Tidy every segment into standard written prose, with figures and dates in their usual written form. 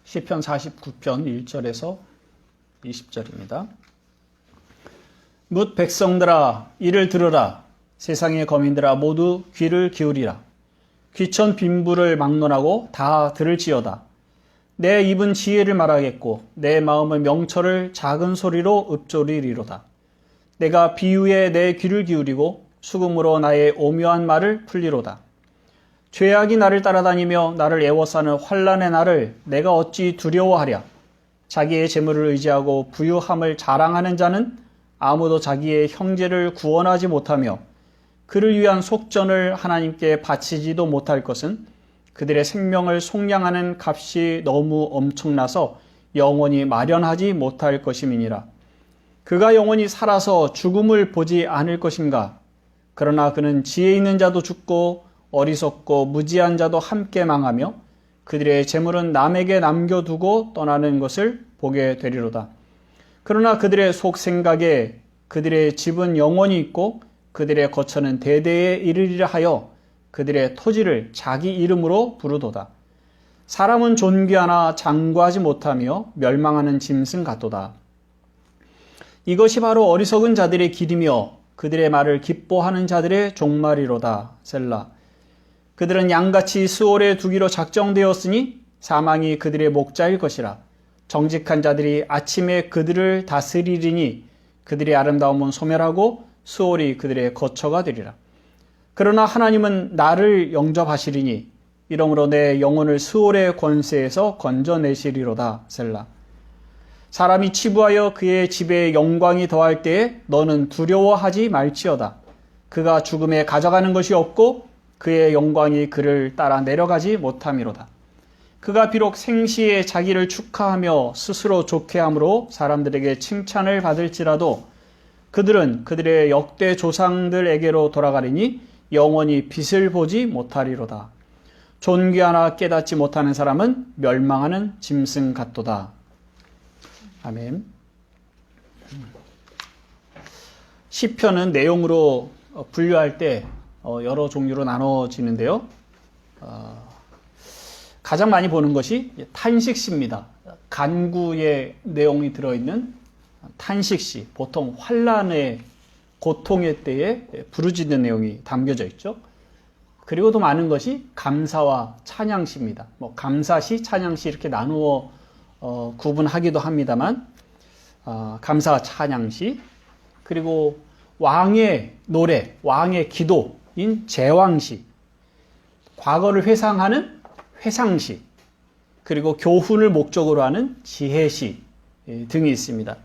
시편 49편 1절에서 20절입니다. 뭇 백성들아 이를 들으라. 세상의 거민들아 모두 귀를 기울이라. 귀천 빈부를 막론하고 다 들을지어다. 내 입은 지혜를 말하겠고 내 마음은 명철을 작은 소리로 읊조리리로다. 내가 비유에 내 귀를 기울이고 수금으로 나의 오묘한 말을 풀리로다. 죄악이 나를 따라다니며 나를 애워싸는 환난의 날을 내가 어찌 두려워하랴. 자기의 재물을 의지하고 부유함을 자랑하는 자는 아무도 자기의 형제를 구원하지 못하며 그를 위한 속전을 하나님께 바치지도 못할 것은 그들의 생명을 속량하는 값이 너무 엄청나서 영원히 마련하지 못할 것임이니라. 그가 영원히 살아서 죽음을 보지 않을 것인가. 그러나 그는 지혜 있는 자도 죽고 어리석고 무지한 자도 함께 망하며 그들의 재물은 남에게 남겨두고 떠나는 것을 보게 되리로다. 그러나 그들의 속 생각에 그들의 집은 영원히 있고 그들의 거처는 대대에 이르리라 하여 그들의 토지를 자기 이름으로 부르도다. 사람은 존귀하나 장구하지 못하며 멸망하는 짐승 같도다. 이것이 바로 어리석은 자들의 길이며 그들의 말을 기뻐하는 자들의 종말이로다. 셀라. 그들은 양같이 수월에 두기로 작정되었으니 사망이 그들의 목자일 것이라. 정직한 자들이 아침에 그들을 다스리리니 그들의 아름다움은 소멸하고 수월이 그들의 거처가 되리라. 그러나 하나님은 나를 영접하시리니 이러므로 내 영혼을 수월의 권세에서 건져내시리로다. 셀라. 사람이 치부하여 그의 집에 영광이 더할 때에 너는 두려워하지 말지어다. 그가 죽음에 가져가는 것이 없고 그의 영광이 그를 따라 내려가지 못함이로다. 그가 비록 생시에 자기를 축하하며 스스로 좋게 함으로 사람들에게 칭찬을 받을지라도 그들은 그들의 역대 조상들에게로 돌아가리니 영원히 빛을 보지 못하리로다. 존귀하나 깨닫지 못하는 사람은 멸망하는 짐승 같도다. 아멘. 시편은 내용으로 분류할 때 여러 종류로 나눠지는데요. 가장 많이 보는 것이 탄식시입니다. 간구의 내용이 들어있는 탄식시, 보통 환난의 고통의 때에 부르짖는 내용이 담겨져 있죠. 그리고 또 많은 것이 감사와 찬양시입니다. 감사시, 찬양시 이렇게 나누어 구분하기도 합니다만 감사와 찬양시, 그리고 왕의 노래, 왕의 기도인 제왕시, 과거를 회상하는 회상시, 그리고 교훈을 목적으로 하는 지혜시 등이 있습니다.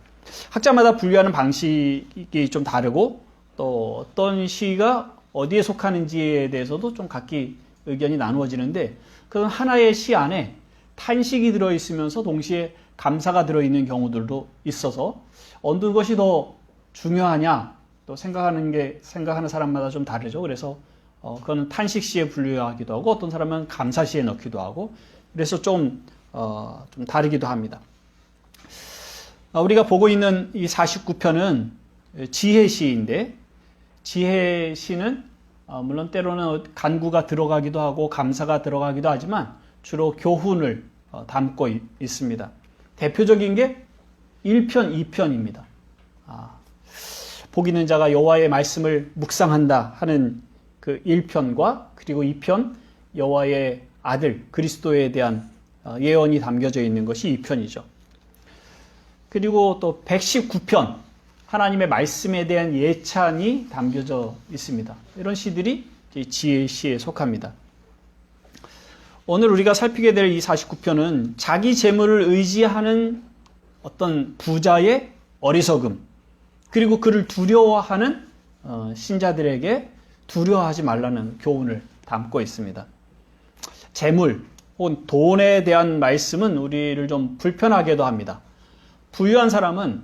학자마다 분류하는 방식이 좀 다르고 또 어떤 시가 어디에 속하는지에 대해서도 좀 각기 의견이 나누어지는데 그건 하나의 시 안에 탄식이 들어있으면서 동시에 감사가 들어있는 경우들도 있어서 어느 것이 더 중요하냐 또 생각하는 사람마다 좀 다르죠. 그래서 그거는 탄식시에 분류하기도 하고 어떤 사람은 감사시에 넣기도 하고 그래서 좀 다르기도 합니다. 우리가 보고 있는 이 49편은 지혜시인데 지혜시는 물론 때로는 간구가 들어가기도 하고 감사가 들어가기도 하지만 주로 교훈을 담고 있습니다. 대표적인 게 1편, 2편입니다. 복 있는 자가 여호와의 말씀을 묵상한다 하는 그 1편과 그리고 2편 여호와의 아들 그리스도에 대한 예언이 담겨져 있는 것이 2편이죠. 그리고 또 119편 하나님의 말씀에 대한 예찬이 담겨져 있습니다. 이런 시들이 지혜시에 속합니다. 오늘 우리가 살피게 될 이 49편은 자기 재물을 의지하는 어떤 부자의 어리석음 그리고 그를 두려워하는 신자들에게 두려워하지 말라는 교훈을 담고 있습니다. 재물 혹은 돈에 대한 말씀은 우리를 좀 불편하게도 합니다. 부유한 사람은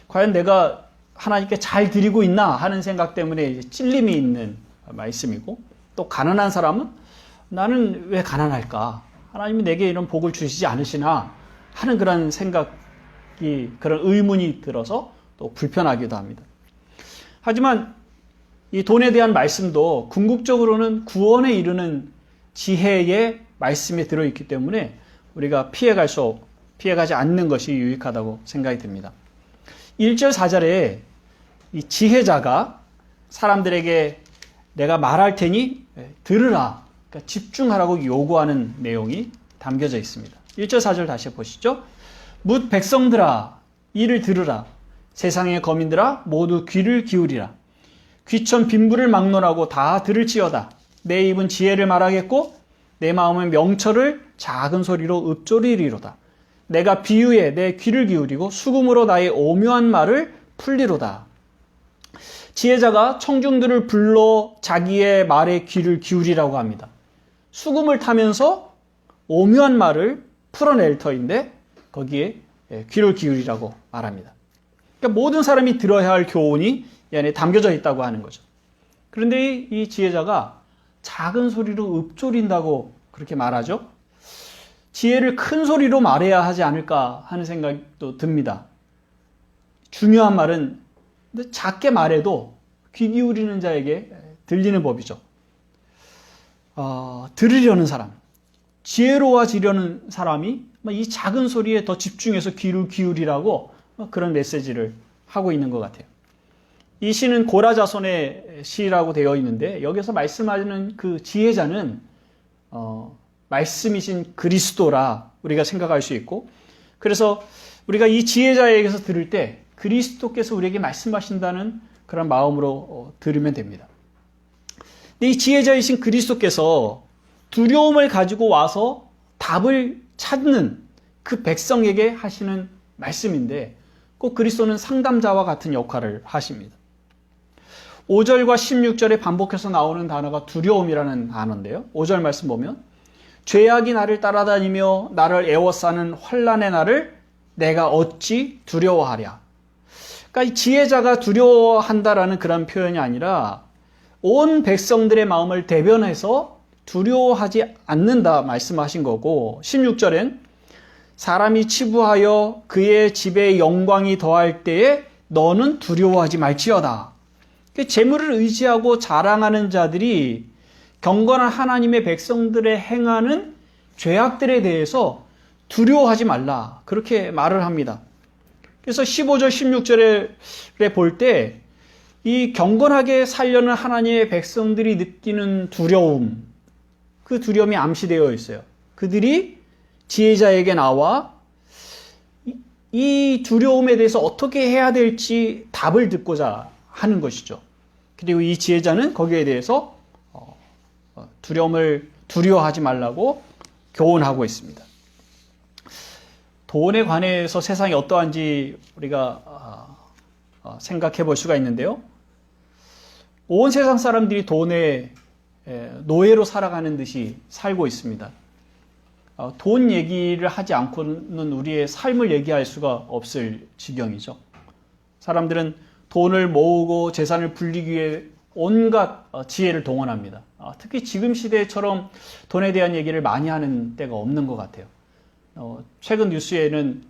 과연 내가 하나님께 잘 드리고 있나 하는 생각 때문에 찔림이 있는 말씀이고 또 가난한 사람은 나는 왜 가난할까? 하나님이 내게 이런 복을 주시지 않으시나 하는 그런 생각이 그런 의문이 들어서 또 불편하기도 합니다. 하지만 이 돈에 대한 말씀도 궁극적으로는 구원에 이르는 지혜의 말씀이 들어있기 때문에 우리가 피해가지 않는 것이 유익하다고 생각이 듭니다. 1절 4절에 이 지혜자가 사람들에게 내가 말할 테니 들으라, 그러니까 집중하라고 요구하는 내용이 담겨져 있습니다. 1절 4절 다시 보시죠. 뭇 백성들아 이를 들으라. 세상의 거민들아 모두 귀를 기울이라. 귀천 빈부를 막론하고 다 들을지어다. 내 입은 지혜를 말하겠고 내 마음은 명철을 작은 소리로 읊조리리로다. 내가 비유에 내 귀를 기울이고 수금으로 나의 오묘한 말을 풀리로다. 지혜자가 청중들을 불러 자기의 말에 귀를 기울이라고 합니다. 수금을 타면서 오묘한 말을 풀어낼 터인데 거기에 귀를 기울이라고 말합니다. 그러니까 모든 사람이 들어야 할 교훈이 이 안에 담겨져 있다고 하는 거죠. 그런데 이 지혜자가 작은 소리로 읊조린다고 그렇게 말하죠. 지혜를 큰 소리로 말해야 하지 않을까 하는 생각도 듭니다. 중요한 말은 작게 말해도 귀 기울이는 자에게 들리는 법이죠. 들으려는 사람, 지혜로워지려는 사람이 이 작은 소리에 더 집중해서 귀를 기울이라고 그런 메시지를 하고 있는 것 같아요. 이 시는 고라자손의 시라고 되어 있는데 여기서 말씀하는 그 지혜자는 말씀이신 그리스도라 우리가 생각할 수 있고, 그래서 우리가 이 지혜자에게서 들을 때 그리스도께서 우리에게 말씀하신다는 그런 마음으로 들으면 됩니다. 이 지혜자이신 그리스도께서 두려움을 가지고 와서 답을 찾는 그 백성에게 하시는 말씀인데 꼭 그리스도는 상담자와 같은 역할을 하십니다. 5절과 16절에 반복해서 나오는 단어가 두려움이라는 단어인데요. 5절 말씀 보면 죄악이 나를 따라다니며 나를 애워싸는 환난의 날을 내가 어찌 두려워하랴. 그러니까 이 지혜자가 두려워한다라는 그런 표현이 아니라 온 백성들의 마음을 대변해서 두려워하지 않는다 말씀하신 거고, 16절엔 사람이 치부하여 그의 집에 영광이 더할 때에 너는 두려워하지 말지어다. 재물을 의지하고 자랑하는 자들이 경건한 하나님의 백성들의 행하는 죄악들에 대해서 두려워하지 말라, 그렇게 말을 합니다. 그래서 15절 16절에 볼 때 이 경건하게 살려는 하나님의 백성들이 느끼는 두려움, 그 두려움이 암시되어 있어요. 그들이 지혜자에게 나와 이 두려움에 대해서 어떻게 해야 될지 답을 듣고자 하는 것이죠. 그리고 이 지혜자는 거기에 대해서 두려움을 두려워하지 말라고 교훈하고 있습니다. 돈에 관해서 세상이 어떠한지 우리가 생각해 볼 수가 있는데요. 온 세상 사람들이 돈의 노예로 살아가는 듯이 살고 있습니다. 돈 얘기를 하지 않고는 우리의 삶을 얘기할 수가 없을 지경이죠. 사람들은 돈을 모으고 재산을 불리기 위해 온갖 지혜를 동원합니다. 특히 지금 시대처럼 돈에 대한 얘기를 많이 하는 때가 없는 것 같아요. 최근 뉴스에는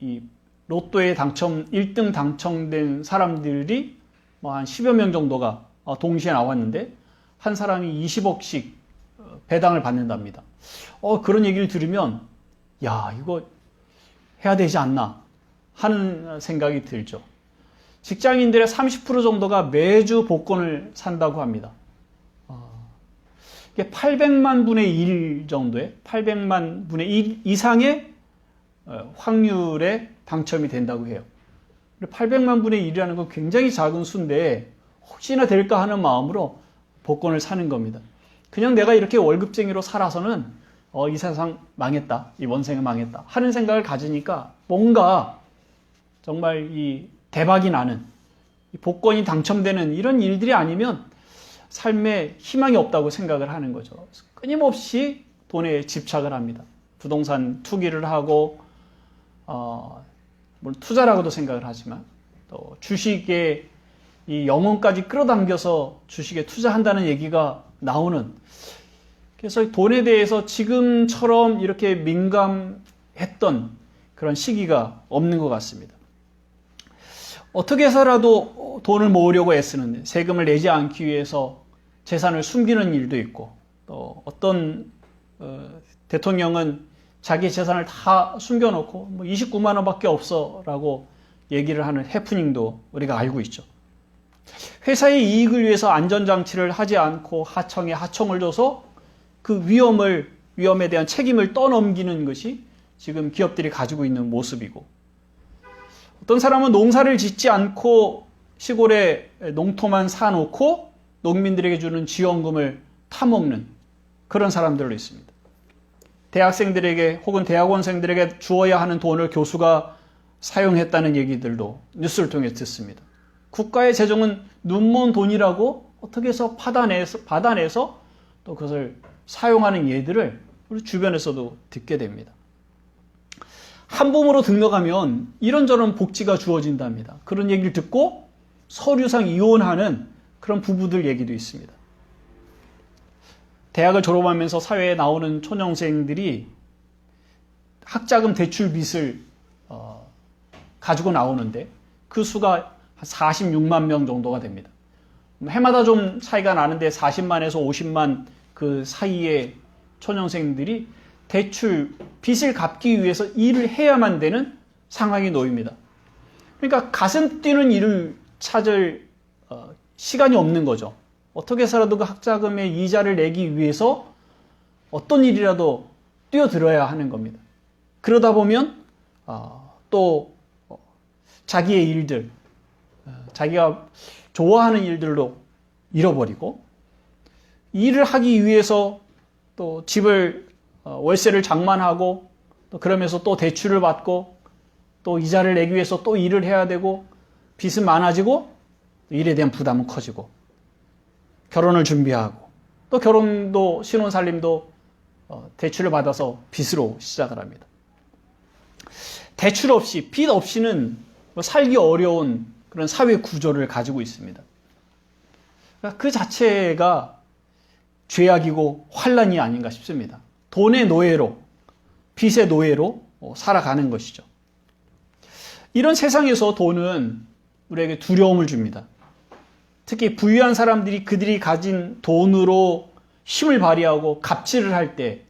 이 로또에 1등 당첨된 사람들이 한 10여 명 정도가 동시에 나왔는데 한 사람이 20억씩 배당을 받는답니다. 그런 얘기를 들으면 야, 이거 해야 되지 않나 하는 생각이 들죠. 직장인들의 30% 정도가 매주 복권을 산다고 합니다. 이게 800만 분의 1 정도의 800만 분의 1 이상의 확률에 당첨이 된다고 해요. 800만 분의 1이라는 건 굉장히 작은 수인데 혹시나 될까 하는 마음으로 복권을 사는 겁니다. 그냥 내가 이렇게 월급쟁이로 살아서는 이 세상 망했다, 이 원생은 망했다 하는 생각을 가지니까 뭔가 정말 이 대박이 나는 복권이 당첨되는 이런 일들이 아니면 삶에 희망이 없다고 생각을 하는 거죠. 끊임없이 돈에 집착을 합니다. 부동산 투기를 하고 물론 투자라고도 생각을 하지만 또 주식에 이 영혼까지 끌어당겨서 주식에 투자한다는 얘기가 나오는, 그래서 돈에 대해서 지금처럼 이렇게 민감했던 그런 시기가 없는 것 같습니다. 어떻게 해서라도 돈을 모으려고 애쓰는데 세금을 내지 않기 위해서 재산을 숨기는 일도 있고, 또 어떤 대통령은 자기 재산을 다 숨겨놓고 뭐 29만 원밖에 없어라고 얘기를 하는 해프닝도 우리가 알고 있죠. 회사의 이익을 위해서 안전장치를 하지 않고 하청에 하청을 줘서 그 위험에 대한 책임을 떠넘기는 것이 지금 기업들이 가지고 있는 모습이고, 어떤 사람은 농사를 짓지 않고 시골에 농토만 사놓고 농민들에게 주는 지원금을 타먹는 그런 사람들도 있습니다. 대학생들에게 혹은 대학원생들에게 주어야 하는 돈을 교수가 사용했다는 얘기들도 뉴스를 통해 듣습니다. 국가의 재정은 눈먼 돈이라고 어떻게 해서 받아내서 또 그것을 사용하는 예들을 우리 주변에서도 듣게 됩니다. 한봄으로 등록하면 이런저런 복지가 주어진답니다. 그런 얘기를 듣고 서류상 이혼하는 그런 부부들 얘기도 있습니다. 대학을 졸업하면서 사회에 나오는 초년생들이 학자금 대출 빚을 가지고 나오는데 그 수가 한 46만 명 정도가 됩니다. 해마다 좀 차이가 나는데 40만에서 50만 그 사이의 초년생들이 대출 빚을 갚기 위해서 일을 해야만 되는 상황이 놓입니다. 그러니까 가슴 뛰는 일을 찾을 시간이 없는 거죠. 어떻게 해서라도 그 학자금의 이자를 내기 위해서 어떤 일이라도 뛰어들어야 하는 겁니다. 그러다 보면 또 자기의 일들, 자기가 좋아하는 일들로 잃어버리고, 일을 하기 위해서 또 집을 월세를 장만하고, 또 그러면서 또 대출을 받고, 또 이자를 내기 위해서 또 일을 해야 되고, 빚은 많아지고, 일에 대한 부담은 커지고, 결혼을 준비하고, 또 결혼도 신혼살림도 대출을 받아서 빚으로 시작을 합니다. 대출 없이, 빚 없이는 살기 어려운 그런 사회 구조를 가지고 있습니다. 그 자체가 죄악이고 환란이 아닌가 싶습니다. 돈의 노예로, 빚의 노예로 살아가는 것이죠. 이런 세상에서 돈은 우리에게 두려움을 줍니다. 특히 부유한 사람들이 그들이 가진 돈으로 힘을 발휘하고 갑질을 할 때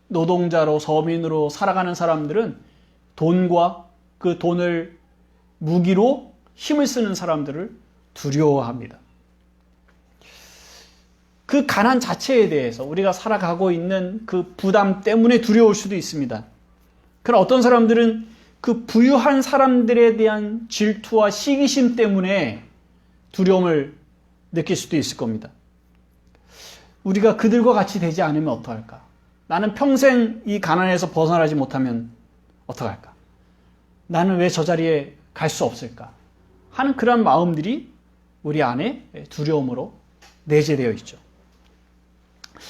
노동자로 서민으로 살아가는 사람들은 돈과 그 돈을 무기로 힘을 쓰는 사람들을 두려워합니다. 그 가난 자체에 대해서 우리가 살아가고 있는 그 부담 때문에 두려울 수도 있습니다. 그러나 어떤 사람들은 그 부유한 사람들에 대한 질투와 시기심 때문에 두려움을 느낄 수도 있을 겁니다. 우리가 그들과 같이 되지 않으면 어떡할까? 나는 평생 이 가난에서 벗어나지 못하면 어떡할까? 나는 왜 저 자리에 갈 수 없을까? 하는 그런 마음들이 우리 안에 두려움으로 내재되어 있죠.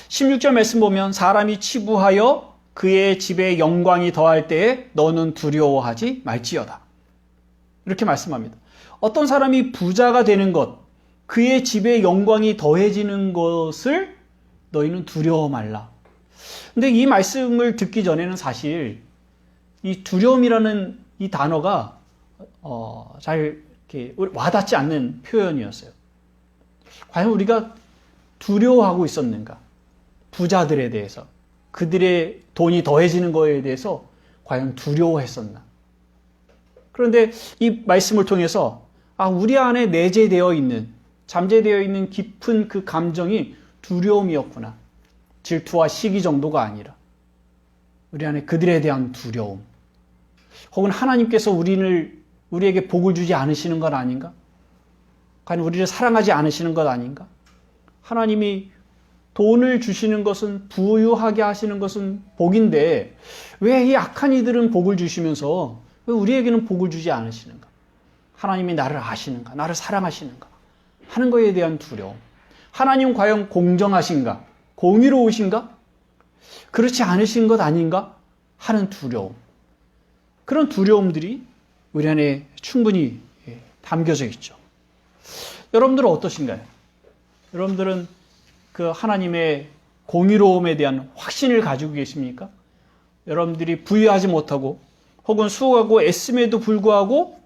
16절 말씀 보면 사람이 치부하여 그의 집에 영광이 더할 때에 너는 두려워하지 말지어다. 이렇게 말씀합니다. 어떤 사람이 부자가 되는 것, 그의 집에 영광이 더해지는 것을 너희는 두려워 말라. 근데 이 말씀을 듣기 전에는 사실 이 두려움이라는 이 단어가 잘 이렇게 와닿지 않는 표현이었어요. 과연 우리가 두려워하고 있었는가? 부자들에 대해서, 그들의 돈이 더해지는 거에 대해서 과연 두려워했었나? 그런데 이 말씀을 통해서 우리 안에 내재되어 있는, 잠재되어 있는 깊은 그 감정이 두려움이었구나. 질투와 시기 정도가 아니라 우리 안에 그들에 대한 두려움, 혹은 하나님께서 우리에게 복을 주지 않으시는 것 아닌가? 과연 우리를 사랑하지 않으시는 것 아닌가? 하나님이 돈을 주시는 것은, 부유하게 하시는 것은 복인데 왜 이 악한 이들은 복을 주시면서 왜 우리에게는 복을 주지 않으시는가? 하나님이 나를 아시는가? 나를 사랑하시는가? 하는 것에 대한 두려움. 하나님 과연 공정하신가? 공의로우신가? 그렇지 않으신 것 아닌가? 하는 두려움. 그런 두려움들이 우리 안에 충분히 담겨져 있죠. 여러분들은 어떠신가요? 여러분들은 그 하나님의 공의로움에 대한 확신을 가지고 계십니까? 여러분들이 부유하지 못하고 혹은 수고하고 애씀에도 불구하고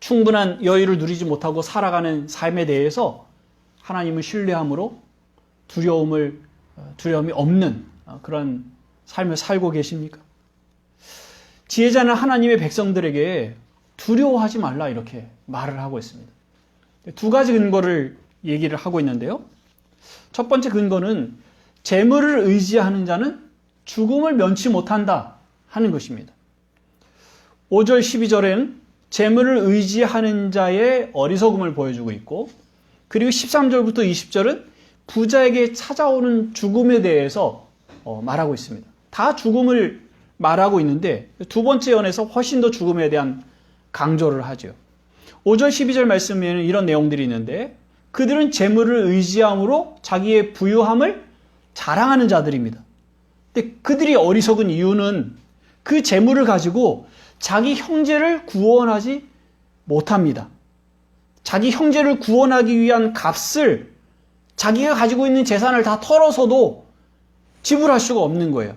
충분한 여유를 누리지 못하고 살아가는 삶에 대해서 하나님을 신뢰함으로 두려움이 없는 그런 삶을 살고 계십니까? 지혜자는 하나님의 백성들에게 두려워하지 말라 이렇게 말을 하고 있습니다. 두 가지 근거를 얘기를 하고 있는데요. 첫 번째 근거는 재물을 의지하는 자는 죽음을 면치 못한다 하는 것입니다. 5절 12절에는 재물을 의지하는 자의 어리석음을 보여주고 있고, 그리고 13절부터 20절은 부자에게 찾아오는 죽음에 대해서 말하고 있습니다. 다 죽음을 말하고 있는데 두 번째 연에서 훨씬 더 죽음에 대한 강조를 하죠. 5절 12절 말씀에는 이런 내용들이 있는데, 그들은 재물을 의지함으로 자기의 부유함을 자랑하는 자들입니다. 근데 그들이 어리석은 이유는 그 재물을 가지고 자기 형제를 구원하지 못합니다. 자기 형제를 구원하기 위한 값을 자기가 가지고 있는 재산을 다 털어서도 지불할 수가 없는 거예요.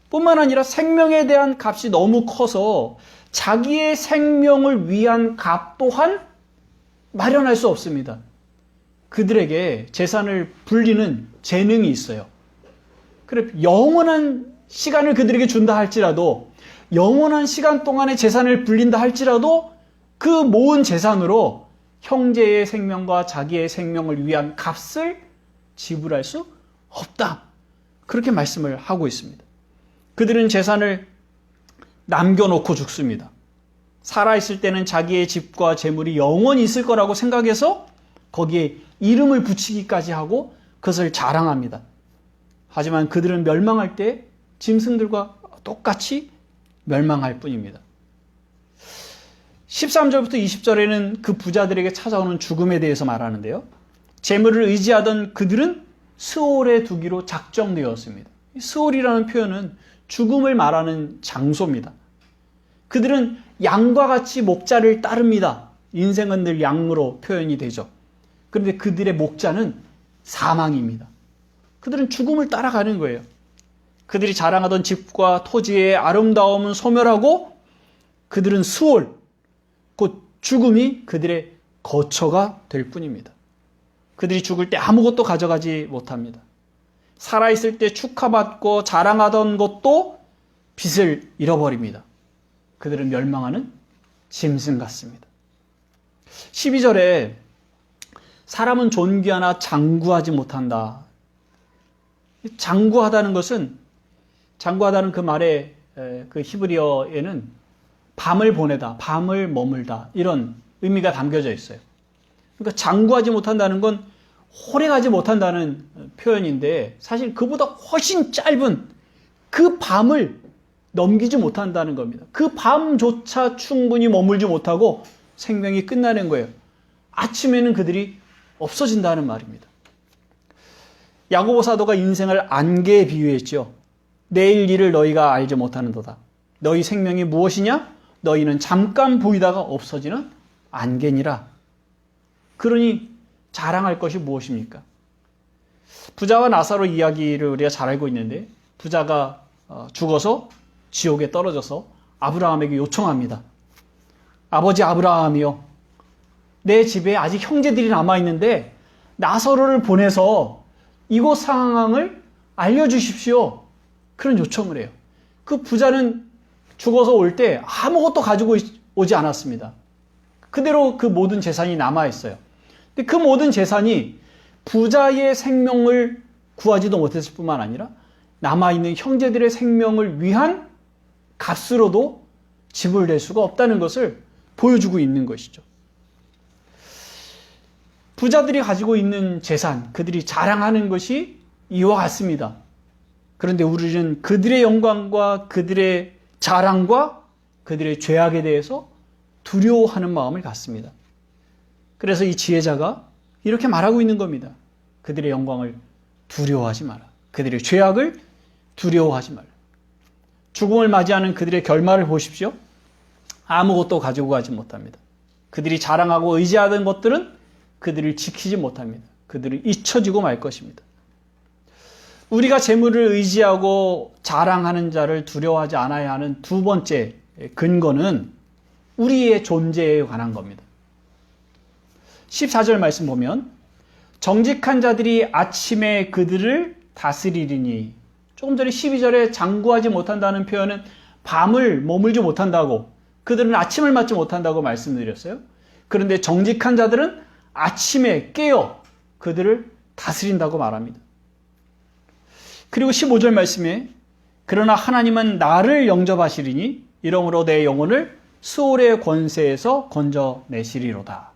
뿐만 아니라 생명에 대한 값이 너무 커서 자기의 생명을 위한 값 또한 마련할 수 없습니다. 그들에게 재산을 불리는 재능이 있어요. 그래, 영원한 시간을 그들에게 준다 할지라도, 영원한 시간 동안의 재산을 불린다 할지라도 그 모은 재산으로 형제의 생명과 자기의 생명을 위한 값을 지불할 수 없다. 그렇게 말씀을 하고 있습니다. 그들은 재산을 남겨놓고 죽습니다. 살아있을 때는 자기의 집과 재물이 영원히 있을 거라고 생각해서 거기에 이름을 붙이기까지 하고 그것을 자랑합니다. 하지만 그들은 멸망할 때 짐승들과 똑같이 멸망할 뿐입니다. 13절부터 20절에는 그 부자들에게 찾아오는 죽음에 대해서 말하는데요. 재물을 의지하던 그들은 스올에 두기로 작정되었습니다. 스올이라는 표현은 죽음을 말하는 장소입니다. 그들은 양과 같이 목자를 따릅니다. 인생은 늘 양으로 표현이 되죠. 그런데 그들의 목자는 사망입니다. 그들은 죽음을 따라가는 거예요. 그들이 자랑하던 집과 토지의 아름다움은 소멸하고 그들은 스올, 곧 죽음이 그들의 거처가 될 뿐입니다. 그들이 죽을 때 아무것도 가져가지 못합니다. 살아있을 때 축하받고 자랑하던 것도 빛을 잃어버립니다. 그들은 멸망하는 짐승 같습니다. 12절에 사람은 존귀하나 장구하지 못한다. 장구하다는 것은, 장구하다는 그 말의 그 히브리어에는 밤을 보내다, 밤을 머물다 이런 의미가 담겨져 있어요. 그러니까 장구하지 못한다는 건 오래가지 못한다는 표현인데, 사실 그보다 훨씬 짧은 그 밤을 넘기지 못한다는 겁니다. 그 밤조차 충분히 머물지 못하고 생명이 끝나는 거예요. 아침에는 그들이 없어진다는 말입니다. 야고보 사도가 인생을 안개에 비유했죠. 내일 일을 너희가 알지 못하는도다. 너희 생명이 무엇이냐? 너희는 잠깐 보이다가 없어지는 안개니라. 그러니 자랑할 것이 무엇입니까? 부자와 나사로 이야기를 우리가 잘 알고 있는데, 부자가 죽어서 지옥에 떨어져서 아브라함에게 요청합니다. 아버지 아브라함이요, 내 집에 아직 형제들이 남아있는데 나사로를 보내서 이곳 상황을 알려주십시오. 그런 요청을 해요. 그 부자는 죽어서 올 때 아무것도 가지고 오지 않았습니다. 그대로 그 모든 재산이 남아있어요. 근데 그 모든 재산이 부자의 생명을 구하지도 못했을 뿐만 아니라 남아있는 형제들의 생명을 위한 값으로도 지불될 수가 없다는 것을 보여주고 있는 것이죠. 부자들이 가지고 있는 재산, 그들이 자랑하는 것이 이와 같습니다. 그런데 우리는 그들의 영광과 그들의 자랑과 그들의 죄악에 대해서 두려워하는 마음을 갖습니다. 그래서 이 지혜자가 이렇게 말하고 있는 겁니다. 그들의 영광을 두려워하지 마라. 그들의 죄악을 두려워하지 마라. 죽음을 맞이하는 그들의 결말을 보십시오. 아무것도 가지고 가지 못합니다. 그들이 자랑하고 의지하던 것들은 그들을 지키지 못합니다. 그들을 잊혀지고 말 것입니다. 우리가 재물을 의지하고 자랑하는 자를 두려워하지 않아야 하는 두 번째 근거는 우리의 존재에 관한 겁니다. 14절 말씀 보면 정직한 자들이 아침에 그들을 다스리리니 조금 전에 12절에 장구하지 못한다는 표현은 밤을 머물지 못한다고, 그들은 아침을 맞지 못한다고 말씀드렸어요. 그런데 정직한 자들은 아침에 깨어 그들을 다스린다고 말합니다. 그리고 15절 말씀에 그러나 하나님은 나를 영접하시리니 이러므로 내 영혼을 수월의 권세에서 건져내시리로다.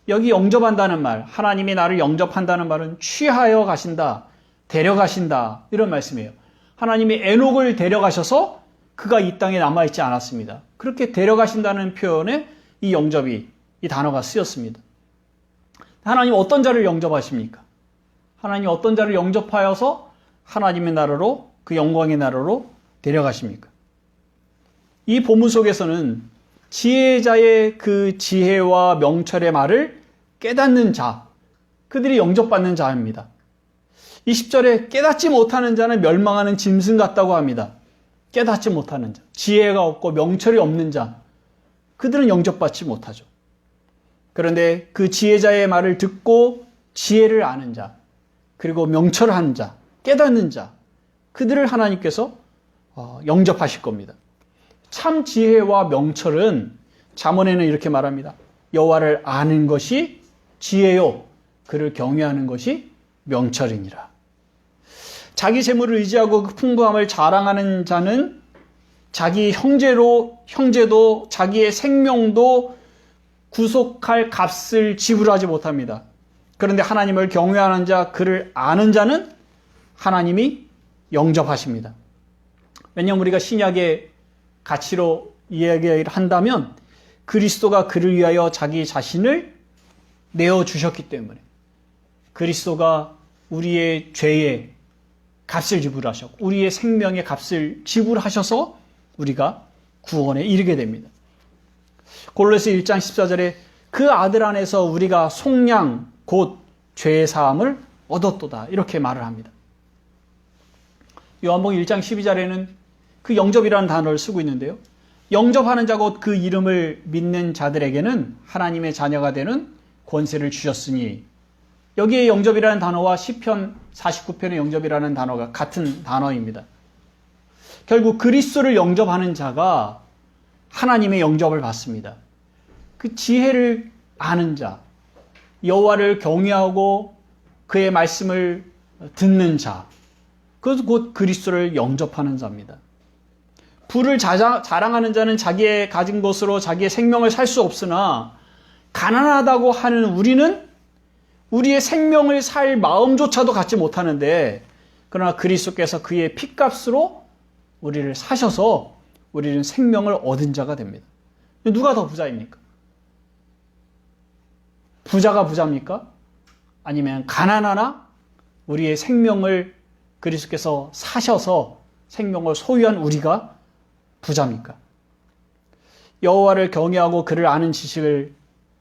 여기 영접한다는 말, 하나님이 나를 영접한다는 말은 취하여 가신다, 데려가신다, 이런 말씀이에요. 하나님이 에녹을 데려가셔서 그가 이 땅에 남아있지 않았습니다. 그렇게 데려가신다는 표현에 이 영접이, 이 단어가 쓰였습니다. 하나님 어떤 자를 영접하십니까? 하나님 어떤 자를 영접하여서 하나님의 나라로, 그 영광의 나라로 데려가십니까? 이 본문 속에서는 지혜자의 그 지혜와 명철의 말을 깨닫는 자, 그들이 영접받는 자입니다. 20절에 깨닫지 못하는 자는 멸망하는 짐승 같다고 합니다. 깨닫지 못하는 자, 지혜가 없고 명철이 없는 자, 그들은 영접받지 못하죠. 그런데 그 지혜자의 말을 듣고 지혜를 아는 자, 그리고 명철한 자, 깨닫는 자, 그들을 하나님께서 영접하실 겁니다. 참 지혜와 명철은 잠언에는 이렇게 말합니다. 여호와를 아는 것이 지혜요, 그를 경외하는 것이 명철이니라. 자기 재물을 의지하고 그 풍부함을 자랑하는 자는 자기 형제도 자기의 생명도 구속할 값을 지불하지 못합니다. 그런데 하나님을 경외하는 자, 그를 아는 자는 하나님이 영접하십니다. 왜냐하면 우리가 신약의 가치로 이야기를 한다면 그리스도가 그를 위하여 자기 자신을 내어주셨기 때문에, 그리스도가 우리의 죄의 값을 지불하셨고 우리의 생명의 값을 지불하셔서 우리가 구원에 이르게 됩니다. 골로새 1장 14절에 그 아들 안에서 우리가 속량 곧 죄의 사함을 얻었도다, 이렇게 말을 합니다. 요한복음 1장 12절에는 그 영접이라는 단어를 쓰고 있는데요. 영접하는 자 곧 그 이름을 믿는 자들에게는 하나님의 자녀가 되는 권세를 주셨으니, 여기에 영접이라는 단어와 시편 49편의 영접이라는 단어가 같은 단어입니다. 결국 그리스도를 영접하는 자가 하나님의 영접을 받습니다. 그 지혜를 아는 자, 여호와를 경외하고 그의 말씀을 듣는 자, 그것도 곧 그리스도를 영접하는 자입니다. 부를 자랑하는 자는 자기의 가진 것으로 자기의 생명을 살 수 없으나 가난하다고 하는 우리는 우리의 생명을 살 마음조차도 갖지 못하는데, 그러나 그리스도께서 그의 핏값으로 우리를 사셔서 우리는 생명을 얻은 자가 됩니다. 누가 더 부자입니까? 부자가 부자입니까? 아니면 가난하나 우리의 생명을 그리스도께서 사셔서 생명을 소유한 우리가 부자입니까? 여호와를 경외하고 그를 아는 지식을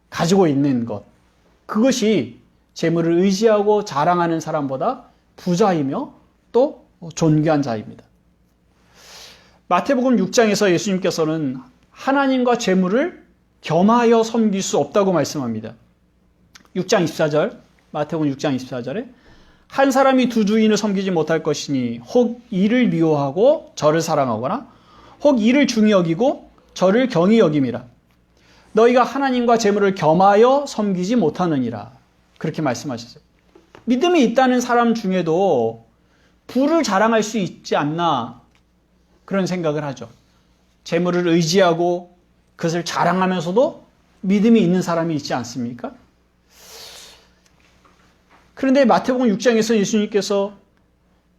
가지고 있는 것, 그것이 재물을 의지하고 자랑하는 사람보다 부자이며 또 존귀한 자입니다. 마태복음 6장에서 예수님께서는 하나님과 재물을 겸하여 섬길 수 없다고 말씀합니다. 6장 24절, 마태복음 6장 24절에 한 사람이 두 주인을 섬기지 못할 것이니 혹 이를 미워하고 저를 사랑하거나 혹 이를 중히 여기고 저를 경히 여김이라. 너희가 하나님과 재물을 겸하여 섬기지 못하느니라. 그렇게 말씀하셨어요. 믿음이 있다는 사람 중에도 부를 자랑할 수 있지 않나, 그런 생각을 하죠. 재물을 의지하고 그것을 자랑하면서도 믿음이 있는 사람이 있지 않습니까? 그런데 마태복음 6장에서 예수님께서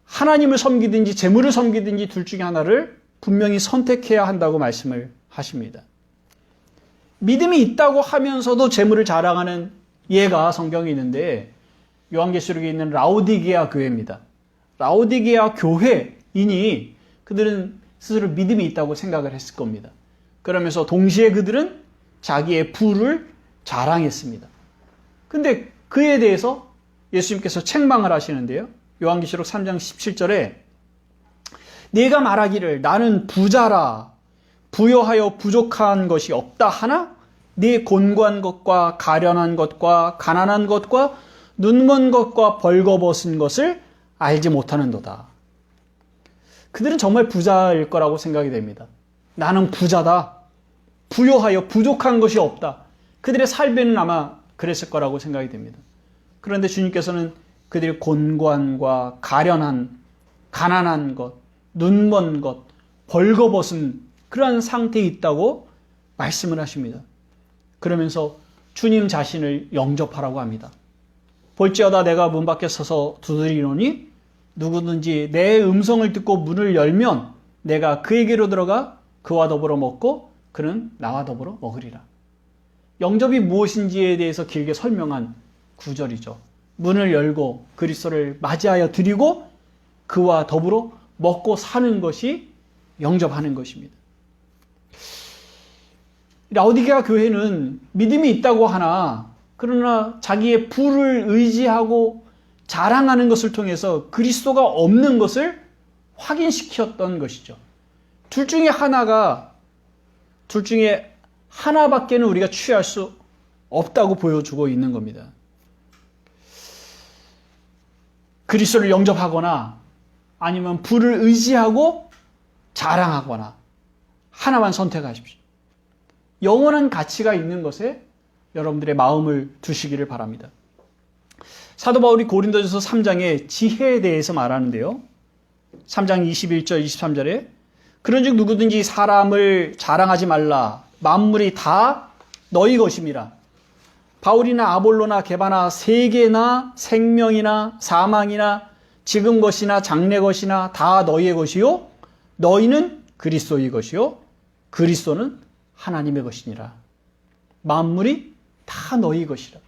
하나님을 섬기든지 재물을 섬기든지 둘 중에 하나를 분명히 선택해야 한다고 말씀을 하십니다. 믿음이 있다고 하면서도 재물을 자랑하는 예가 성경에 있는데, 요한계시록에 있는 라오디게아 교회입니다. 라오디게아 교회이니 그들은 스스로 믿음이 있다고 생각을 했을 겁니다. 그러면서 동시에 그들은 자기의 부를 자랑했습니다. 근데 그에 대해서 예수님께서 책망을 하시는데요. 요한계시록 3장 17절에 네가 말하기를 나는 부자라 부여하여 부족한 것이 없다 하나 네 곤고한 것과 가련한 것과 가난한 것과 눈먼 것과 벌거벗은 것을 알지 못하는도다. 그들은 정말 부자일 거라고 생각이 됩니다. 나는 부자다. 부요하여 부족한 것이 없다. 그들의 삶에는 아마 그랬을 거라고 생각이 됩니다. 그런데 주님께서는 그들의 곤고함과 가련한, 가난한 것, 눈먼 것, 벌거벗은 그러한 상태에 있다고 말씀을 하십니다. 그러면서 주님 자신을 영접하라고 합니다. 볼지어다 내가 문 밖에 서서 두드리노니 누구든지 내 음성을 듣고 문을 열면 내가 그에게로 들어가 그와 더불어 먹고 그는 나와 더불어 먹으리라. 영접이 무엇인지에 대해서 길게 설명한 구절이죠. 문을 열고 그리스도를 맞이하여 드리고 그와 더불어 먹고 사는 것이 영접하는 것입니다. 라오디게아 교회는 믿음이 있다고 하나 그러나 자기의 부를 의지하고 자랑하는 것을 통해서 그리스도가 없는 것을 확인시켰던 것이죠. 둘 중에 하나밖에는 우리가 취할 수 없다고 보여주고 있는 겁니다. 그리스도를 영접하거나 아니면 부를 의지하고 자랑하거나 하나만 선택하십시오. 영원한 가치가 있는 것에 여러분들의 마음을 두시기를 바랍니다. 사도 바울이 고린도전서 3장에 지혜에 대해서 말하는데요. 3장 21절 23절에 그런즉 누구든지 사람을 자랑하지 말라. 만물이 다 너희 것임이라. 바울이나 아볼로나 게바나 세계나 생명이나 사망이나 지금 것이나 장래 것이나 다 너희의 것이요 너희는 그리스도의 것이요 그리스도는 하나님의 것이니라. 만물이 다 너희 것이라.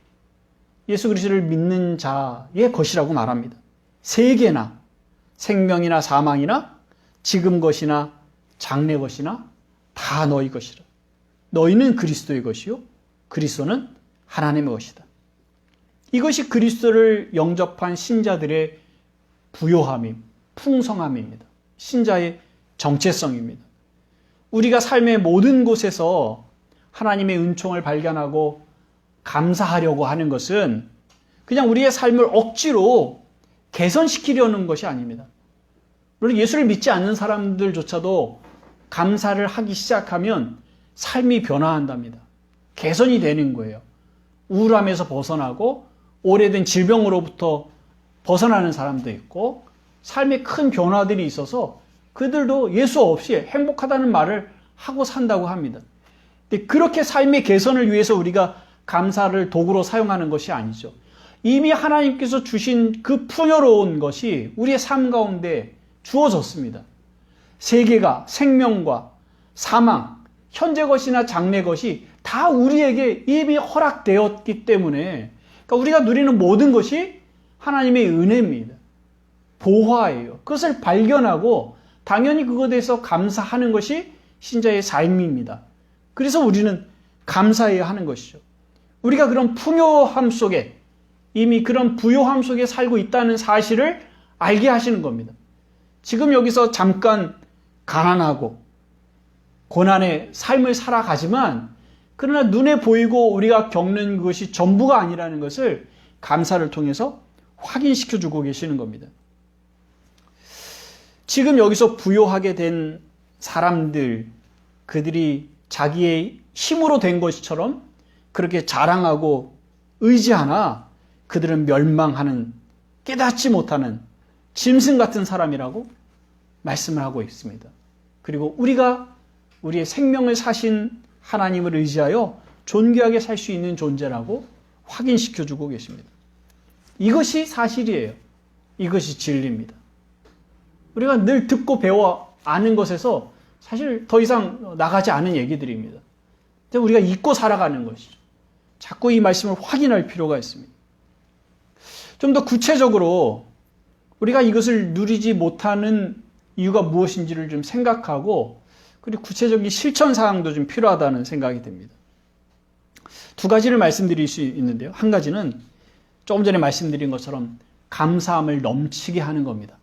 예수 그리스도를 믿는 자의 것이라고 말합니다. 세계나 생명이나 사망이나 지금 것이나 장래 것이나 다 너희 것이라. 너희는 그리스도의 것이요 그리스도는 하나님의 것이다. 이것이 그리스도를 영접한 신자들의 부요함임, 풍성함입니다. 신자의 정체성입니다. 우리가 삶의 모든 곳에서 하나님의 은총을 발견하고 감사하려고 하는 것은 그냥 우리의 삶을 억지로 개선시키려는 것이 아닙니다. 물론 예수를 믿지 않는 사람들조차도 감사를 하기 시작하면 삶이 변화한답니다. 개선이 되는 거예요. 우울함에서 벗어나고 오래된 질병으로부터 벗어나는 사람도 있고 삶에 큰 변화들이 있어서 그들도 예수 없이 행복하다는 말을 하고 산다고 합니다. 근데 그렇게 삶의 개선을 위해서 우리가 감사를 도구로 사용하는 것이 아니죠. 이미 하나님께서 주신 그 풍요로운 것이 우리의 삶 가운데 주어졌습니다. 세계가 생명과 사망, 현재 것이나 장래 것이 다 우리에게 이미 허락되었기 때문에 그러니까 우리가 누리는 모든 것이 하나님의 은혜입니다. 보화예요. 그것을 발견하고 당연히 그것에 대해서 감사하는 것이 신자의 삶입니다. 그래서 우리는 감사해야 하는 것이죠. 우리가 그런 풍요함 속에 이미 그런 부요함 속에 살고 있다는 사실을 알게 하시는 겁니다. 지금 여기서 잠깐 가난하고 고난의 삶을 살아가지만 그러나 눈에 보이고 우리가 겪는 것이 전부가 아니라는 것을 감사를 통해서 확인시켜주고 계시는 겁니다. 지금 여기서 부요하게 된 사람들, 그들이 자기의 힘으로 된 것처럼 그렇게 자랑하고 의지하나 그들은 멸망하는, 깨닫지 못하는 짐승 같은 사람이라고 말씀을 하고 있습니다. 그리고 우리가 우리의 생명을 사신 하나님을 의지하여 존귀하게 살 수 있는 존재라고 확인시켜주고 계십니다. 이것이 사실이에요. 이것이 진리입니다. 우리가 늘 듣고 배워 아는 것에서 사실 더 이상 나가지 않은 얘기들입니다. 근데 우리가 잊고 살아가는 것이죠. 자꾸 이 말씀을 확인할 필요가 있습니다. 좀 더 구체적으로 우리가 이것을 누리지 못하는 이유가 무엇인지를 좀 생각하고 그리고 구체적인 실천 사항도 좀 필요하다는 생각이 듭니다. 두 가지를 말씀드릴 수 있는데요. 한 가지는 조금 전에 말씀드린 것처럼 감사함을 넘치게 하는 겁니다.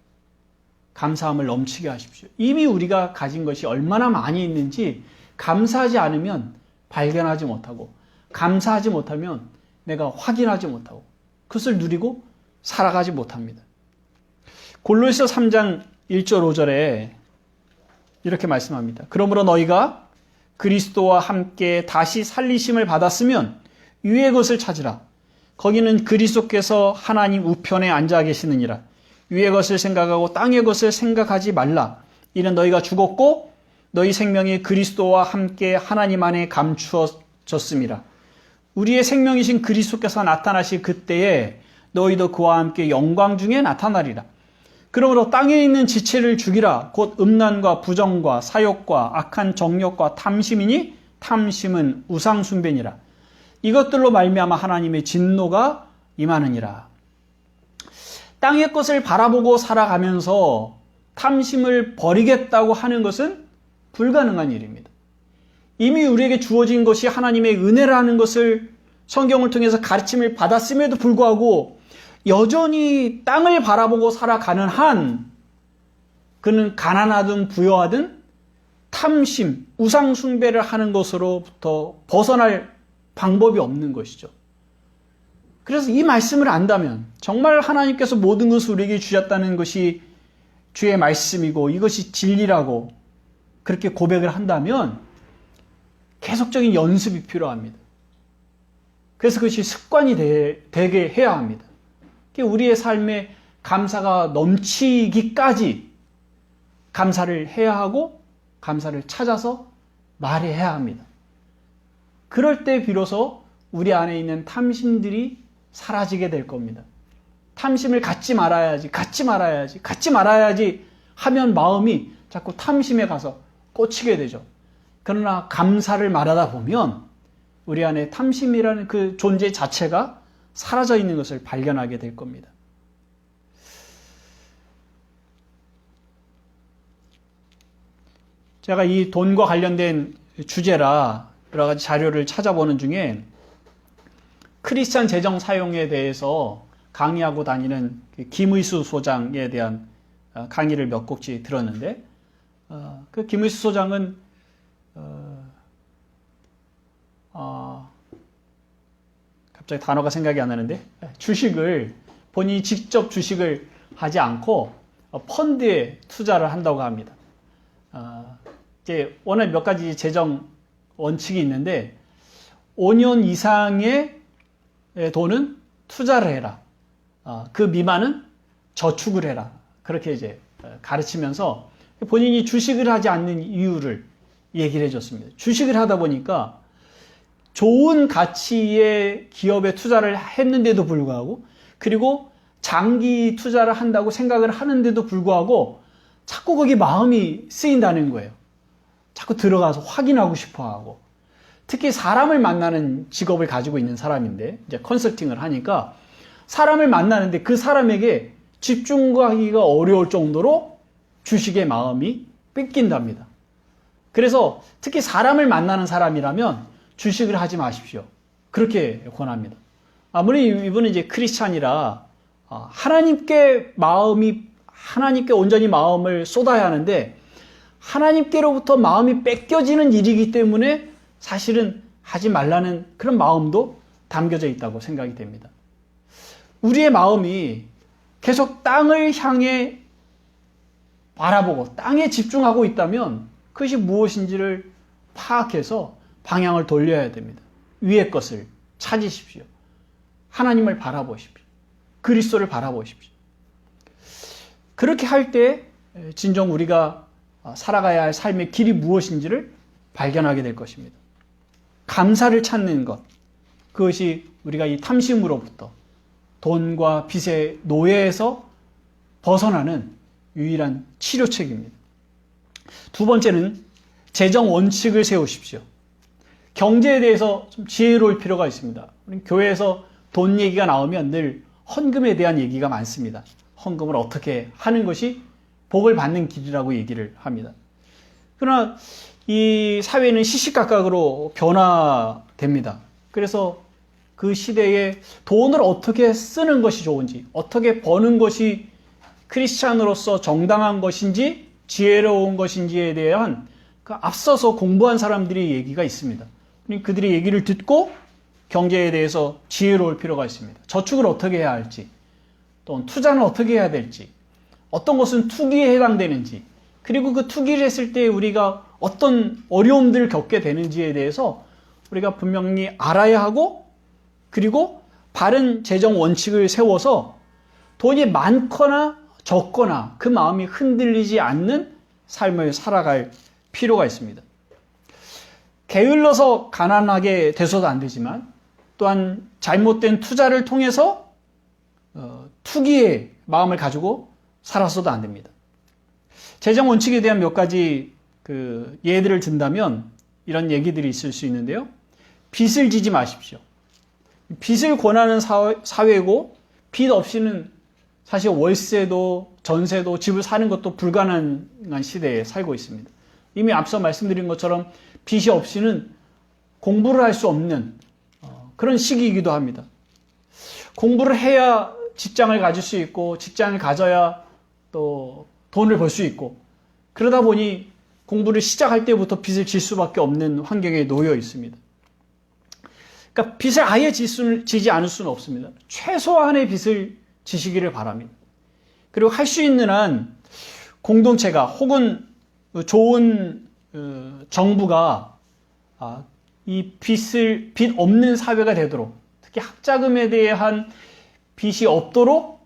감사함을 넘치게 하십시오. 이미 우리가 가진 것이 얼마나 많이 있는지 감사하지 않으면 발견하지 못하고 감사하지 못하면 내가 확인하지 못하고 그것을 누리고 살아가지 못합니다. 골로새서 3장 1절 5절에 이렇게 말씀합니다. 그러므로 너희가 그리스도와 함께 다시 살리심을 받았으면 위의 것을 찾으라. 거기는 그리스도께서 하나님 우편에 앉아 계시느니라. 위의 것을 생각하고 땅의 것을 생각하지 말라. 이는 너희가 죽었고 너희 생명이 그리스도와 함께 하나님 안에 감추어졌음이라. 우리의 생명이신 그리스도께서 나타나실 그때에 너희도 그와 함께 영광 중에 나타나리라. 그러므로 땅에 있는 지체를 죽이라. 곧 음란과 부정과 사욕과 악한 정욕과 탐심이니 탐심은 우상 숭배니라. 이것들로 말미암아 하나님의 진노가 임하느니라. 땅의 것을 바라보고 살아가면서 탐심을 버리겠다고 하는 것은 불가능한 일입니다. 이미 우리에게 주어진 것이 하나님의 은혜라는 것을 성경을 통해서 가르침을 받았음에도 불구하고 여전히 땅을 바라보고 살아가는 한 그는 가난하든 부여하든 탐심, 우상 숭배를 하는 것으로부터 벗어날 방법이 없는 것이죠. 그래서 이 말씀을 안다면 정말 하나님께서 모든 것을 우리에게 주셨다는 것이 주의 말씀이고 이것이 진리라고 그렇게 고백을 한다면 계속적인 연습이 필요합니다. 그래서 그것이 습관이 되게 해야 합니다. 우리의 삶에 감사가 넘치기까지 감사를 해야 하고 감사를 찾아서 말해야 합니다. 그럴 때 비로소 우리 안에 있는 탐심들이 사라지게 될 겁니다. 탐심을 갖지 말아야지 하면 마음이 자꾸 탐심에 가서 꽂히게 되죠. 그러나 감사를 말하다 보면 우리 안에 탐심이라는 그 존재 자체가 사라져 있는 것을 발견하게 될 겁니다. 제가 이 돈과 관련된 주제라 여러 가지 자료를 찾아보는 중에 크리스찬 재정 사용에 대해서 강의하고 다니는 김의수 소장에 대한 강의를 몇 곡지 들었는데 그 김의수 소장은 갑자기 단어가 생각이 안 나는데 주식을 본인이 직접 주식을 하지 않고 펀드에 투자를 한다고 합니다. 이제 워낙 몇 가지 재정 원칙이 있는데 5년 이상의 돈은 투자를 해라. 그 미만은 저축을 해라. 그렇게 이제 가르치면서 본인이 주식을 하지 않는 이유를 얘기를 해줬습니다. 주식을 하다 보니까 좋은 가치의 기업에 투자를 했는데도 불구하고 그리고 장기 투자를 한다고 생각을 하는데도 불구하고 자꾸 거기 마음이 쓰인다는 거예요. 자꾸 들어가서 확인하고 싶어 하고 특히 사람을 만나는 직업을 가지고 있는 사람인데 이제 컨설팅을 하니까 사람을 만나는데 그 사람에게 집중하기가 어려울 정도로 주식의 마음이 뺏긴답니다. 그래서 특히 사람을 만나는 사람이라면 주식을 하지 마십시오. 그렇게 권합니다. 아무리 이분은 이제 크리스찬이라 하나님께 온전히 마음을 쏟아야 하는데 하나님께로부터 마음이 뺏겨지는 일이기 때문에 사실은 하지 말라는 그런 마음도 담겨져 있다고 생각이 됩니다. 우리의 마음이 계속 땅을 향해 바라보고 땅에 집중하고 있다면 그것이 무엇인지를 파악해서 방향을 돌려야 됩니다. 위의 것을 찾으십시오. 하나님을 바라보십시오. 그리스도를 바라보십시오. 그렇게 할 때 진정 우리가 살아가야 할 삶의 길이 무엇인지를 발견하게 될 것입니다. 감사를 찾는 것, 그것이 우리가 이 탐심으로부터 돈과 빚의 노예에서 벗어나는 유일한 치료책입니다. 두 번째는 재정 원칙을 세우십시오. 경제에 대해서 좀 지혜로울 필요가 있습니다. 우리 교회에서 돈 얘기가 나오면 늘 헌금에 대한 얘기가 많습니다. 헌금을 어떻게 하는 것이 복을 받는 길이라고 얘기를 합니다. 그러나 이 사회는 시시각각으로 변화됩니다. 그래서 그 시대에 돈을 어떻게 쓰는 것이 좋은지, 어떻게 버는 것이 크리스찬으로서 정당한 것인지, 지혜로운 것인지에 대한 앞서서 공부한 사람들의 얘기가 있습니다. 그들의 얘기를 듣고 경제에 대해서 지혜로울 필요가 있습니다. 저축을 어떻게 해야 할지, 또 투자는 어떻게 해야 될지, 어떤 것은 투기에 해당되는지, 그리고 그 투기를 했을 때 우리가 어떤 어려움들을 겪게 되는지에 대해서 우리가 분명히 알아야 하고, 그리고 바른 재정 원칙을 세워서 돈이 많거나 적거나 그 마음이 흔들리지 않는 삶을 살아갈 필요가 있습니다. 게을러서 가난하게 돼서도 안 되지만, 또한 잘못된 투자를 통해서 투기의 마음을 가지고 살아서도 안 됩니다. 재정 원칙에 대한 몇 가지 예들을 든다면 이런 얘기들이 있을 수 있는데요. 빚을 지지 마십시오. 빚을 권하는 사회고, 빚 없이는 사실 월세도 전세도 집을 사는 것도 불가능한 시대에 살고 있습니다. 이미 앞서 말씀드린 것처럼 빚이 없이는 공부를 할 수 없는 그런 시기이기도 합니다. 공부를 해야 직장을 가질 수 있고, 직장을 가져야 또 돈을 벌 수 있고, 그러다 보니 공부를 시작할 때부터 빚을 질 수밖에 없는 환경에 놓여 있습니다. 그러니까 빚을 아예 지지 않을 수는 없습니다. 최소한의 빚을 지시기를 바랍니다. 그리고 할 수 있는 한 공동체가 혹은 좋은 정부가 이 빚 없는 사회가 되도록, 특히 학자금에 대한 빚이 없도록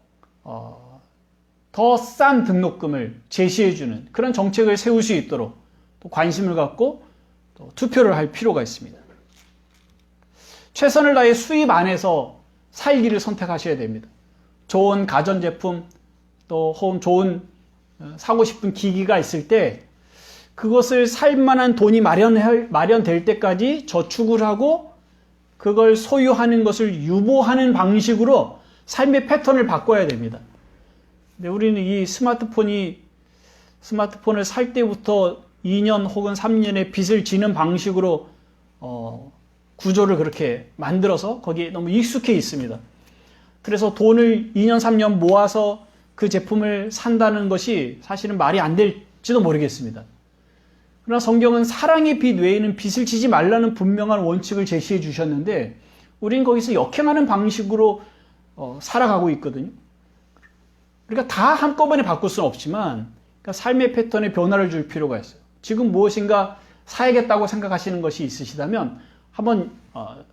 더 싼 등록금을 제시해주는 그런 정책을 세울 수 있도록 또 관심을 갖고 또 투표를 할 필요가 있습니다. 최선을 다해 수입 안에서 살기를 선택하셔야 됩니다. 좋은 가전제품, 또 혹은 좋은 사고 싶은 기기가 있을 때 그것을 살 만한 돈이 마련될 때까지 저축을 하고 그걸 소유하는 것을 유보하는 방식으로 삶의 패턴을 바꿔야 됩니다. 근데 우리는 이 스마트폰을 살 때부터 2년 혹은 3년의 빚을 지는 방식으로 구조를 그렇게 만들어서 거기에 너무 익숙해 있습니다. 그래서 돈을 2년, 3년 모아서 그 제품을 산다는 것이 사실은 말이 안 될지도 모르겠습니다. 그러나 성경은 사랑의 빚 외에는 빚을 지지 말라는 분명한 원칙을 제시해 주셨는데 우리는 거기서 역행하는 방식으로 살아가고 있거든요. 그러니까 다 한꺼번에 바꿀 수는 없지만 그러니까 삶의 패턴에 변화를 줄 필요가 있어요. 지금 무엇인가 사야겠다고 생각하시는 것이 있으시다면 한번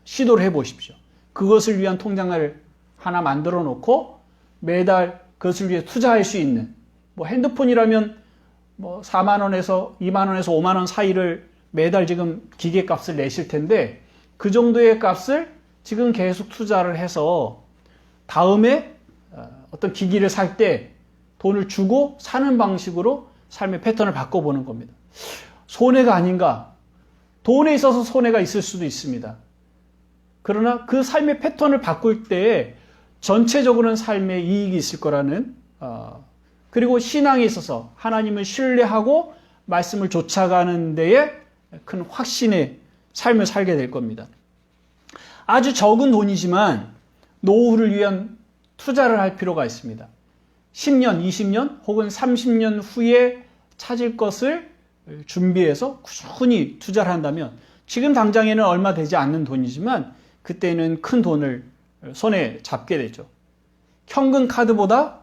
시도를 해보십시오. 그것을 위한 통장을 하나 만들어 놓고 매달 그것을 위해 투자할 수 있는, 뭐 핸드폰이라면 뭐 4만 원에서 2만 원에서 5만 원 사이를 매달 지금 기계값을 내실 텐데 그 정도의 값을 지금 계속 투자를 해서 다음에 어떤 기기를 살 때 돈을 주고 사는 방식으로 삶의 패턴을 바꿔보는 겁니다. 손해가 아닌가? 돈에 있어서 손해가 있을 수도 있습니다. 그러나 그 삶의 패턴을 바꿀 때에 전체적으로는 삶에 이익이 있을 거라는 그리고 신앙에 있어서 하나님을 신뢰하고 말씀을 쫓아가는 데에 큰 확신의 삶을 살게 될 겁니다. 아주 적은 돈이지만 노후를 위한 투자를 할 필요가 있습니다. 10년, 20년 혹은 30년 후에 찾을 것을 준비해서 꾸준히 투자를 한다면 지금 당장에는 얼마 되지 않는 돈이지만 그때는 큰 돈을 손에 잡게 되죠. 현금 카드보다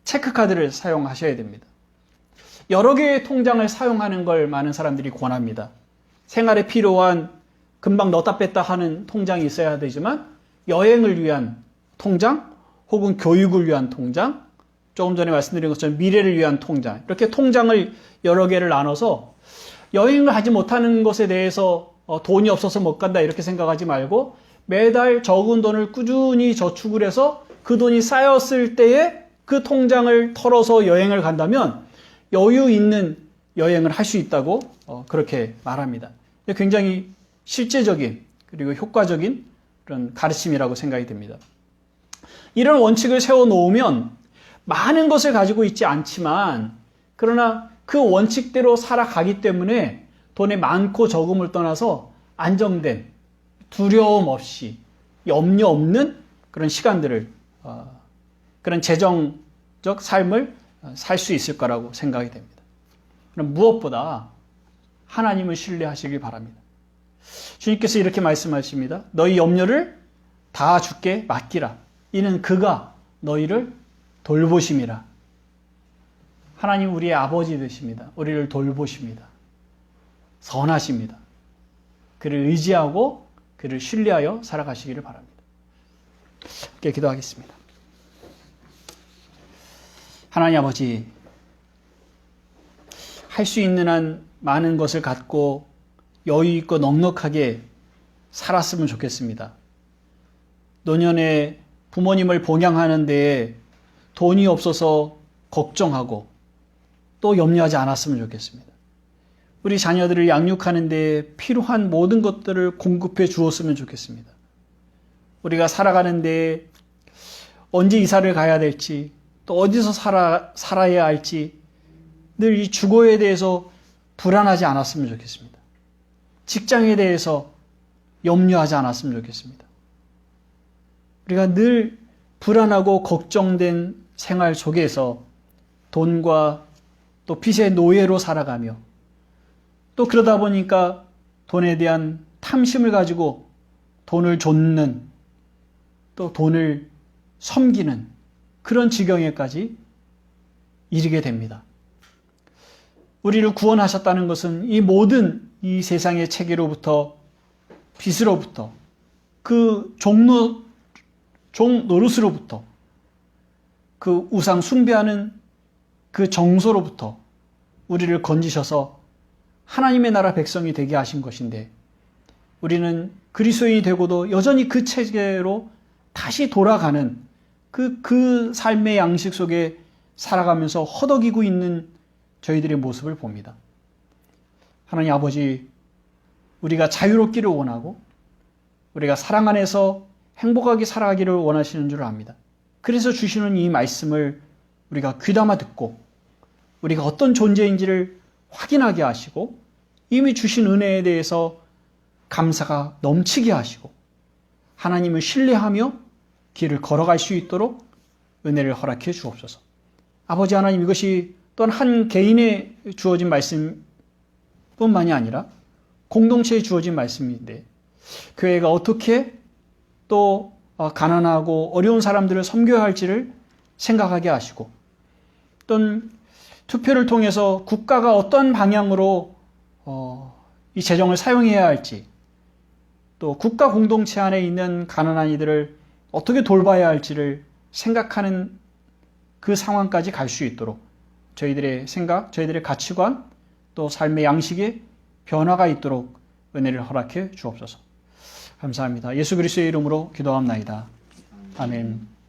체크카드를 사용하셔야 됩니다. 여러 개의 통장을 사용하는 걸 많은 사람들이 권합니다. 생활에 필요한 금방 넣었다 뺐다 하는 통장이 있어야 되지만 여행을 위한 통장 혹은 교육을 위한 통장, 조금 전에 말씀드린 것처럼 미래를 위한 통장, 이렇게 통장을 여러 개를 나눠서 여행을 하지 못하는 것에 대해서 돈이 없어서 못 간다 이렇게 생각하지 말고 매달 적은 돈을 꾸준히 저축을 해서 그 돈이 쌓였을 때에 그 통장을 털어서 여행을 간다면 여유 있는 여행을 할 수 있다고 그렇게 말합니다. 굉장히 실제적인 그리고 효과적인 그런 가르침이라고 생각이 됩니다. 이런 원칙을 세워놓으면 많은 것을 가지고 있지 않지만 그러나 그 원칙대로 살아가기 때문에 돈의 많고 적음을 떠나서 안정된 두려움 없이 염려 없는 그런 시간들을 그런 재정적 삶을 살 수 있을 거라고 생각이 됩니다. 그럼 무엇보다 하나님을 신뢰하시길 바랍니다. 주님께서 이렇게 말씀하십니다. 너희 염려를 다 주께 맡기라. 이는 그가 너희를 돌보심이라. 하나님 우리의 아버지 되십니다. 우리를 돌보십니다. 선하십니다. 그를 의지하고 그를 신뢰하여 살아가시기를 바랍니다. 함께 기도하겠습니다. 하나님 아버지, 할 수 있는 한 많은 것을 갖고 여유 있고 넉넉하게 살았으면 좋겠습니다. 노년에 부모님을 봉양하는 데에 돈이 없어서 걱정하고 또 염려하지 않았으면 좋겠습니다. 우리 자녀들을 양육하는 데에 필요한 모든 것들을 공급해 주었으면 좋겠습니다. 우리가 살아가는 데에 언제 이사를 가야 될지 또 어디서 살아야 할지 늘 이 주거에 대해서 불안하지 않았으면 좋겠습니다. 직장에 대해서 염려하지 않았으면 좋겠습니다. 우리가 늘 불안하고 걱정된 생활 속에서 돈과 또 빚의 노예로 살아가며 또 그러다 보니까 돈에 대한 탐심을 가지고 돈을 좇는 또 돈을 섬기는 그런 지경에까지 이르게 됩니다. 우리를 구원하셨다는 것은 이 모든 이 세상의 체계로부터 빚으로부터 그 종 노릇으로부터 그 우상 숭배하는 그 정서로부터 우리를 건지셔서 하나님의 나라 백성이 되게 하신 것인데 우리는 그리스도인이 되고도 여전히 그 체계로 다시 돌아가는 그 삶의 양식 속에 살아가면서 허덕이고 있는 저희들의 모습을 봅니다. 하나님 아버지, 우리가 자유롭기를 원하고 우리가 사랑 안에서 행복하게 살아가기를 원하시는 줄 압니다. 그래서 주시는 이 말씀을 우리가 귀담아 듣고 우리가 어떤 존재인지를 확인하게 하시고 이미 주신 은혜에 대해서 감사가 넘치게 하시고 하나님을 신뢰하며 길을 걸어갈 수 있도록 은혜를 허락해 주옵소서. 아버지 하나님, 이것이 또한 한 개인에 주어진 말씀뿐만이 아니라 공동체에 주어진 말씀인데 교회가 어떻게 또 가난하고 어려운 사람들을 섬겨야 할지를 생각하게 하시고 또는 투표를 통해서 국가가 어떤 방향으로 이 재정을 사용해야 할지 또 국가 공동체 안에 있는 가난한 이들을 어떻게 돌봐야 할지를 생각하는 그 상황까지 갈 수 있도록 저희들의 생각, 저희들의 가치관 또 삶의 양식에 변화가 있도록 은혜를 허락해 주옵소서. 감사합니다. 예수 그리스도의 이름으로 기도합나이다. 아멘.